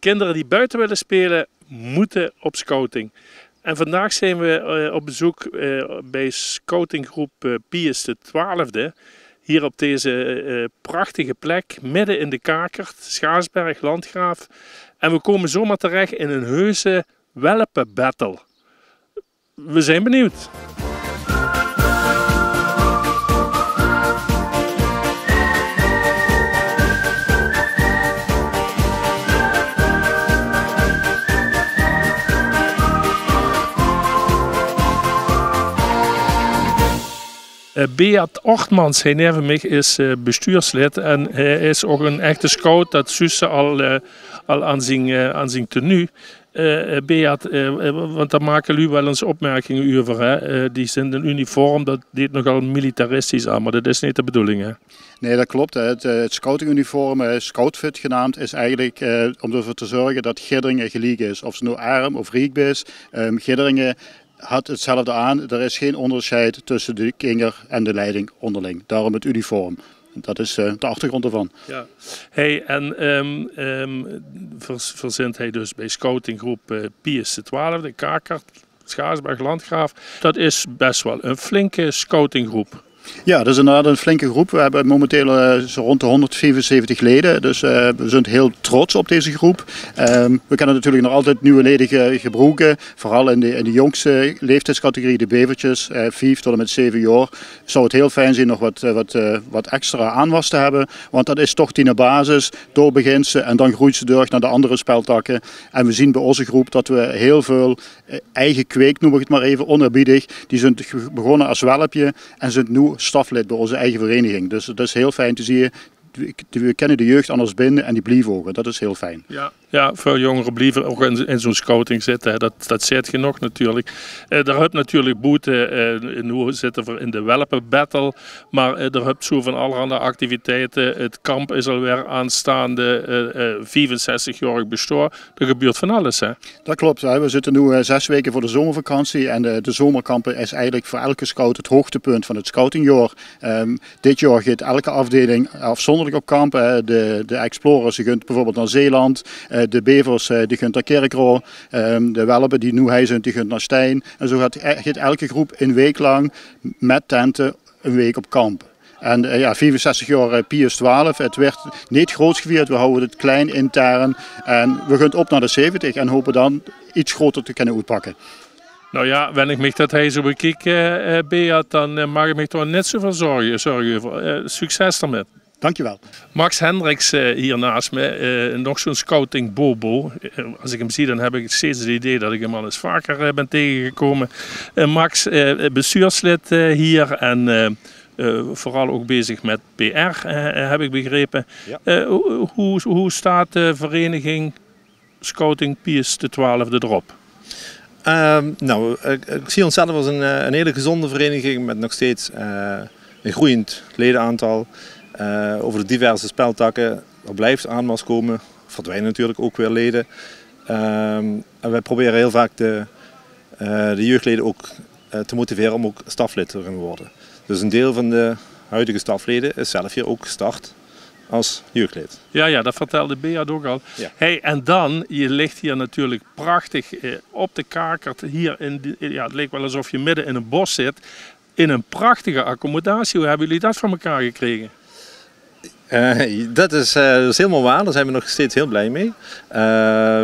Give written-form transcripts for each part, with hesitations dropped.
Kinderen die buiten willen spelen, moeten op scouting. En vandaag zijn we op bezoek bij scoutinggroep Pius XII. Hier op deze prachtige plek, midden in de Kakert, Schaarsberg, Landgraaf. En we komen zomaar terecht in een heuse welpenbattle. We zijn benieuwd. Beat Ortmans, hij neven mij, is bestuurslid en hij is ook een echte scout. Dat zus ze al aan zijn tenue. Beat, want daar maken jullie wel eens opmerkingen over. Hè? Die zijn in uniform, dat deed nogal militaristisch aan, maar dat is niet de bedoeling. Hè? Nee, dat klopt. Het scoutinguniform, scoutfit genaamd, is eigenlijk om ervoor te zorgen dat Gidderingen gelijk is. Of ze nou arm of rijk is. Gidderingen had hetzelfde aan. Er is geen onderscheid tussen de kinger en de leiding onderling. Daarom het uniform. Dat is de achtergrond ervan. Ja. Hey, en verzint hij dus bij scoutinggroep Pius XII, de Kakert, Schaarsberg, Landgraaf. Dat is best wel een flinke scoutinggroep. Ja, dat is inderdaad een flinke groep. We hebben momenteel zo rond de 175 leden. Dus we zijn heel trots op deze groep. We kunnen natuurlijk nog altijd nieuwe leden gebruiken. Vooral in de jongste leeftijdscategorie, de bevertjes, 5 tot en met 7 jaar. Zou het heel fijn zijn nog wat extra aanwas te hebben. Want dat is toch die basis. Door begint ze en dan groeit ze door naar de andere speltakken. En we zien bij onze groep dat we heel veel eigen kweek, noem ik het maar even, onerbiedig. Die zijn begonnen als welpje en zijn nu staflid bij onze eigen vereniging. Dus dat is heel fijn te zien. We kennen de jeugd anders binnen en die blijven ook. Dat is heel fijn. Ja, veel jongeren blijven ook in zo'n scouting zitten. Dat zit genoeg natuurlijk. Daar heb natuurlijk boete. Nu zitten we in de welpenbattle. Maar daar heb zo van allerhande activiteiten. Het kamp is alweer aanstaande 65-jarig bestaan. Er gebeurt van alles. Hè? Dat klopt. Hè. We zitten nu 6 weken voor de zomervakantie. En de zomerkampen is eigenlijk voor elke scout het hoogtepunt van het scoutingjaar. Dit jaar gaat elke afdeling afzonderlijk op kamp. De Explorers die gaan bijvoorbeeld naar Zeeland. De bevers die gaan naar Kerkroo, de welpen die nu zijn, die gaan naar Stijn. En zo gaat elke groep een week lang met tenten een week op kamp. En 65 jaar Pius XII, het werd niet groot gevierd, we houden het klein intern. En we gaan op naar de 70 en hopen dan iets groter te kunnen uitpakken. Nou ja, wanneer ik me dat hij zo bekijk, Beat, dan mag ik me toch net zoveel zorgen over. Succes daarmee. Dankjewel. Max Hendricks hier naast me, nog zo'n scouting Bobo. Als ik hem zie, dan heb ik steeds het idee dat ik hem al eens vaker ben tegengekomen. Max, bestuurslid hier en vooral ook bezig met PR, heb ik begrepen. Ja. Hoe staat de vereniging Scouting Pius XII erop? Ik zie onszelf als een hele gezonde vereniging met nog steeds een groeiend ledenaantal. Over de diverse speltakken, er blijft aanwas komen, verdwijnen natuurlijk ook weer leden. En wij proberen heel vaak de jeugdleden ook te motiveren om ook staflid te gaan worden. Dus een deel van de huidige stafleden is zelf hier ook gestart als jeugdlid. Ja, dat vertelde Beat ook al. Ja. Hey, en dan, je ligt hier natuurlijk prachtig op de Kakert. Hier het leek wel alsof je midden in een bos zit. In een prachtige accommodatie. Hoe hebben jullie dat van elkaar gekregen? Dat is helemaal waar, daar zijn we nog steeds heel blij mee.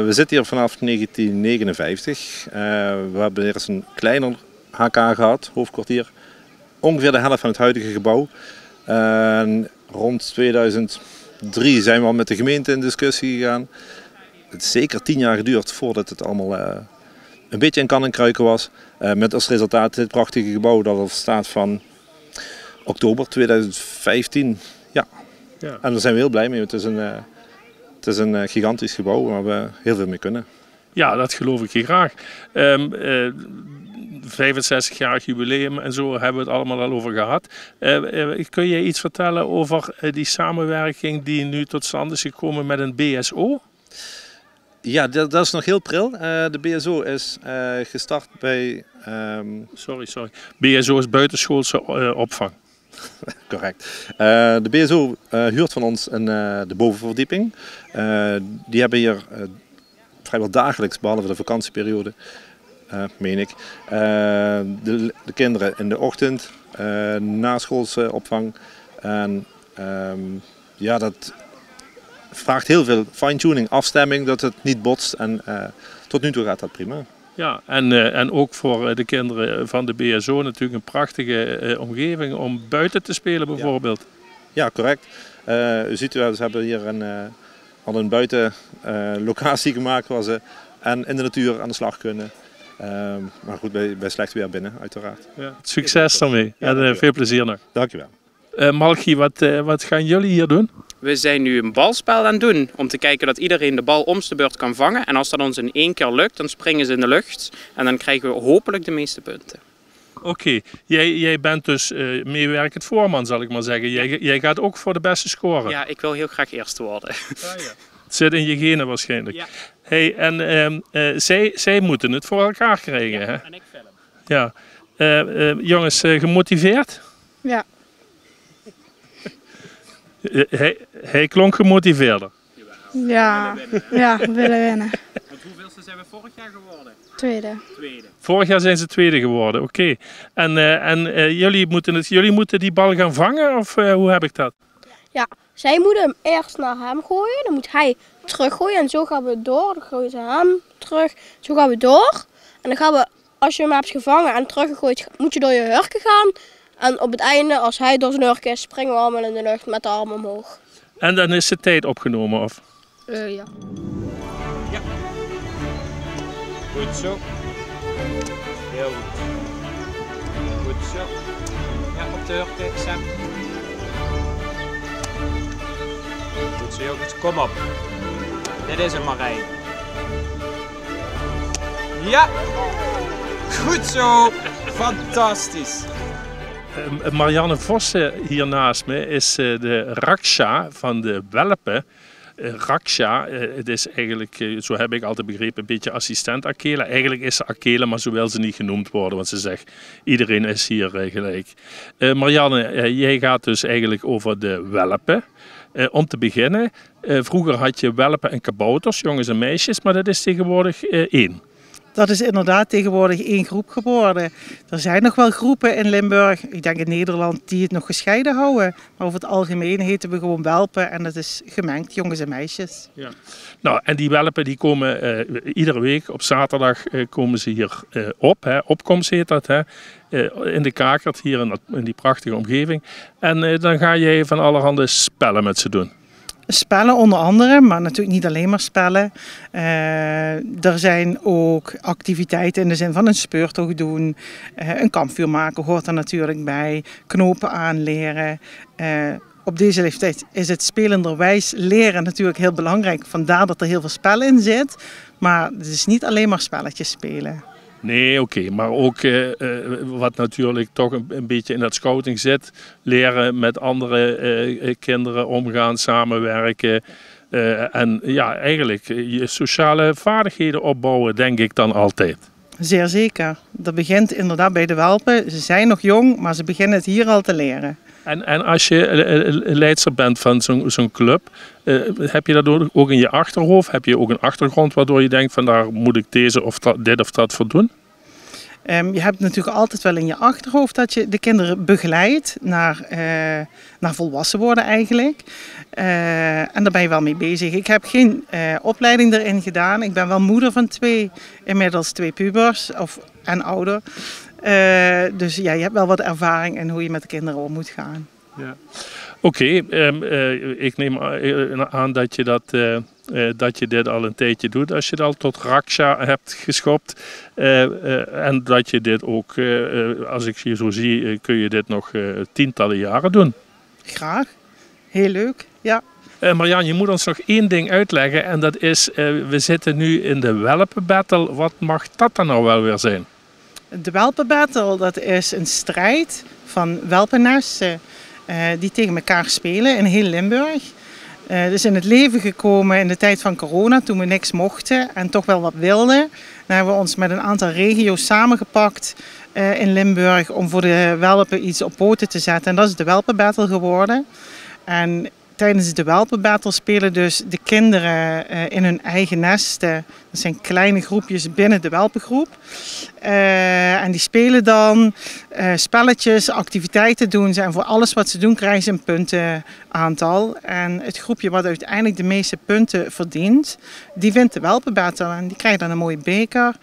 We zitten hier vanaf 1959. We hebben eerst een kleiner HK gehad, hoofdkwartier. Ongeveer de helft van het huidige gebouw. Rond 2003 zijn we al met de gemeente in discussie gegaan. Het is zeker 10 jaar geduurd voordat het allemaal een beetje in kan en kruiken was. Met als resultaat dit prachtige gebouw dat er staat van oktober 2015. Ja. En daar zijn we heel blij mee. Het is een gigantisch gebouw waar we heel veel mee kunnen. Ja, dat geloof ik je graag. 65-jarig jubileum en zo hebben we het allemaal al over gehad. Kun je iets vertellen over die samenwerking die nu tot stand is gekomen met een BSO? Ja, dat is nog heel pril. De BSO is gestart bij... Sorry. BSO is buitenschoolse opvang. Correct. De BSO huurt van ons de bovenverdieping. Die hebben hier vrijwel dagelijks, behalve de vakantieperiode, meen ik. De kinderen in de ochtend, naschoolse opvang. En ja, dat vraagt heel veel fine-tuning, afstemming, dat het niet botst. En tot nu toe gaat dat prima. Ja, en ook voor de kinderen van de BSO natuurlijk een prachtige omgeving om buiten te spelen bijvoorbeeld. Ja, correct. U ziet wel, ze hebben hier al een buitenlocatie gemaakt waar ze en in de natuur aan de slag kunnen. Maar goed, bij slecht weer binnen uiteraard. Ja. Succes daarmee en veel plezier nog. Dankjewel. Malchi, wat gaan jullie hier doen? We zijn nu een balspel aan het doen om te kijken dat iedereen de bal om de beurt kan vangen. En als dat ons in 1 keer lukt, dan springen ze in de lucht en dan krijgen we hopelijk de meeste punten. Oké, jij bent dus meewerkend voorman, zal ik maar zeggen. Jij gaat ook voor de beste scoren. Ja, ik wil heel graag eerste worden. Ja. Het zit in je genen waarschijnlijk. Ja. Hey, en zij moeten het voor elkaar krijgen. Ja, hè? en ik film. Ja. Jongens, gemotiveerd? Ja. Hij klonk gemotiveerder. Ja, ja, we willen winnen. Want hoeveelste zijn we vorig jaar geworden? Tweede. Vorig jaar zijn ze tweede geworden, oké. En jullie moeten die bal gaan vangen of hoe heb ik dat? Ja, zij moeten hem eerst naar hem gooien, dan moet hij teruggooien en zo gaan we door. Dan gooien ze hem terug, zo gaan we door. En dan gaan we, als je hem hebt gevangen en teruggegooid, moet je door je hurken gaan. En op het einde, als hij door zijn hurken is, springen we allemaal in de lucht met de armen omhoog. En dan is de tijd opgenomen of? Ja. Goed zo. Heel goed. Goed zo. Ja, op de hurken, Sam. Goed zo, jongens. Kom op. Dit is hem, Marijn. Ja! Goed zo. Fantastisch. Marianne Vossen hier naast me is de Raksha van de Welpen. Raksha, het is eigenlijk, zo heb ik altijd begrepen, een beetje assistent Akela. Eigenlijk is ze Akela, maar zo wil ze niet genoemd worden, want ze zegt iedereen is hier gelijk. Marianne, jij gaat dus eigenlijk over de welpen. Om te beginnen, vroeger had je welpen en kabouters, jongens en meisjes, maar dat is tegenwoordig 1. Dat is inderdaad tegenwoordig 1 groep geworden. Er zijn nog wel groepen in Limburg, ik denk in Nederland, die het nog gescheiden houden. Maar over het algemeen heten we gewoon welpen en dat is gemengd, jongens en meisjes. Ja. Nou, en die welpen die komen iedere week op zaterdag komen ze hier op. Hè. Opkomst heet dat, hè. In de Kakert, hier in die prachtige omgeving. En dan ga je van allerhande spellen met ze doen. Spellen onder andere, maar natuurlijk niet alleen maar spellen. Er zijn ook activiteiten in de zin van een speurtocht doen. Een kampvuur maken hoort er natuurlijk bij. Knopen aanleren. Op deze leeftijd is het spelenderwijs leren natuurlijk heel belangrijk. Vandaar dat er heel veel spel in zit. Maar het is niet alleen maar spelletjes spelen. Nee, oké, maar ook wat natuurlijk toch een beetje in dat scouting zit. Leren met andere kinderen omgaan, samenwerken. En ja, eigenlijk je sociale vaardigheden opbouwen, denk ik dan altijd. Zeer zeker. Dat begint inderdaad bij de welpen. Ze zijn nog jong, maar ze beginnen het hier al te leren. En als je leidster bent van zo'n club, heb je dat ook in je achterhoofd? Heb je ook een achtergrond waardoor je denkt van daar moet ik deze of dit of dat voor doen? Je hebt natuurlijk altijd wel in je achterhoofd dat je de kinderen begeleidt naar volwassen worden eigenlijk. En daar ben je wel mee bezig. Ik heb geen opleiding erin gedaan. Ik ben wel moeder van 2, inmiddels 2 pubers en ouder. Dus ja, je hebt wel wat ervaring in hoe je met de kinderen om moet gaan. Ja. Oké, ik neem aan dat je dit al een tijdje doet. Als je het al tot Raksha hebt geschopt. En dat je dit ook, als ik je zo zie, kun je dit nog tientallen jaren doen. Graag. Heel leuk, ja. Marianne, je moet ons nog 1 ding uitleggen. En dat is, we zitten nu in de welpenbattle. Wat mag dat dan nou wel weer zijn? De welpenbattle, dat is een strijd van welpennesten die tegen elkaar spelen in heel Limburg. Het is in het leven gekomen in de tijd van corona, toen we niks mochten en toch wel wat wilden. Dan hebben we ons met een aantal regio's samengepakt in Limburg om voor de welpen iets op poten te zetten. En dat is de welpenbattle geworden. En tijdens de welpenbattle spelen dus de kinderen in hun eigen nesten. Dat zijn kleine groepjes binnen de welpengroep. En die spelen dan spelletjes, activiteiten doen ze. En voor alles wat ze doen krijgen ze een puntenaantal. En het groepje wat uiteindelijk de meeste punten verdient, die wint de welpenbattle. En die krijgt dan een mooie beker,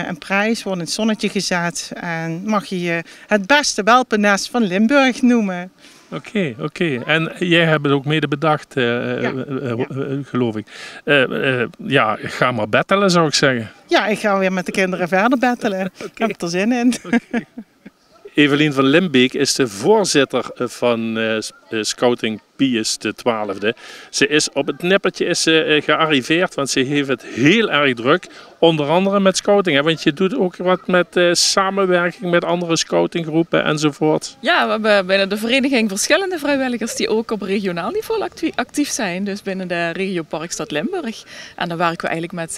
een prijs, wordt in het zonnetje gezet. En mag je het beste welpennest van Limburg noemen. Oké. En jij hebt het ook mede bedacht, geloof ik. Ja, ga maar battelen, zou ik zeggen. Ja, ik ga weer met de kinderen verder battelen. Ik heb er zin in. Evelien van Limbeek is de voorzitter van Scouting Pius XII. Ze is op het nippertje gearriveerd, want ze heeft het heel erg druk. Onder andere met scouting, hè? Want je doet ook wat met samenwerking met andere scoutinggroepen enzovoort. Ja, we hebben binnen de vereniging verschillende vrijwilligers die ook op regionaal niveau actief zijn. Dus binnen de regio Parkstad Limburg. En dan werken we eigenlijk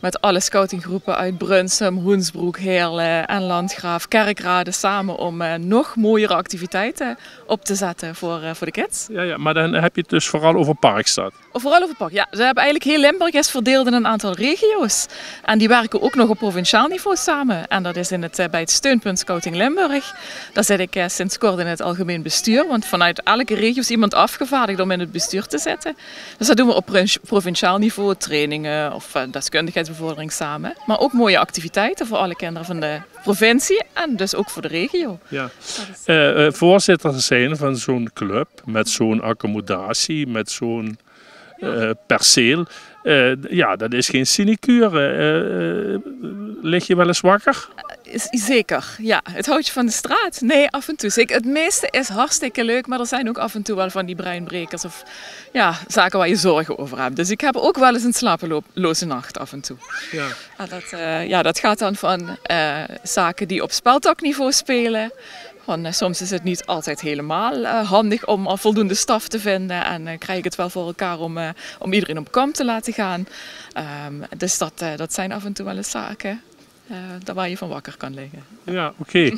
met alle scoutinggroepen uit Brunsum, Hoensbroek, Heerlen en Landgraaf, Kerkrade samen om nog mooiere activiteiten op te zetten voor de kids. Ja, maar dan heb je het dus vooral over Parkstad. Vooral over Park, ja. Ze hebben eigenlijk heel Limburg is verdeeld in een aantal regio's. En die werken ook nog op provinciaal niveau samen. En dat is bij het steunpunt Scouting Limburg. Daar zit ik sinds kort in het algemeen bestuur. Want vanuit elke regio is iemand afgevaardigd om in het bestuur te zitten. Dus dat doen we op provinciaal niveau, trainingen of deskundigheidsbevordering samen. Maar ook mooie activiteiten voor alle kinderen van de provincie en dus ook voor de regio. Ja. Voorzitter zijn van zo'n club, met zo'n accommodatie, met zo'n perceel. Ja, dat is geen sinecure. Lig je wel eens wakker? Zeker, ja. Het houtje van de straat? Nee, af en toe. Zeker. Het meeste is hartstikke leuk, maar er zijn ook af en toe wel van die breinbrekers of ja, zaken waar je zorgen over hebt. Dus ik heb ook wel eens een slapeloze nacht af en toe. Ja. En dat gaat dan van zaken die op speltakniveau spelen. Soms is het niet altijd helemaal handig om al voldoende staf te vinden en krijg ik het wel voor elkaar om iedereen op kamp te laten gaan. Dus dat zijn af en toe wel eens zaken waar je van wakker kan liggen. Ja, oké.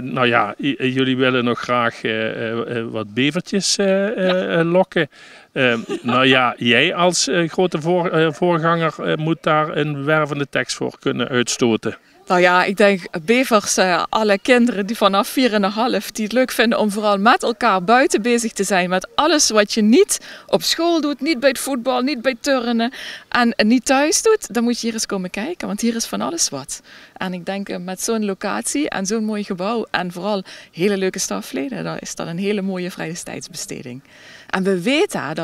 Nou ja, jullie willen nog graag wat bevertjes lokken. Nou ja, jij als grote voorganger moet daar een wervende tekst voor kunnen uitstoten. Nou ja, ik denk bevers, alle kinderen die vanaf 4,5 die het leuk vinden om vooral met elkaar buiten bezig te zijn. Met alles wat je niet op school doet, niet bij het voetbal, niet bij turnen en niet thuis doet. Dan moet je hier eens komen kijken, want hier is van alles wat. En ik denk met zo'n locatie en zo'n mooi gebouw en vooral hele leuke stafleden, dan is dat een hele mooie vrije tijdsbesteding. En we weten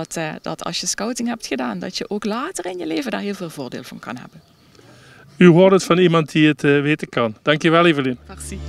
dat als je scouting hebt gedaan, dat je ook later in je leven daar heel veel voordeel van kan hebben. U hoort het van iemand die het weten kan. Dankjewel, Evelien. Merci.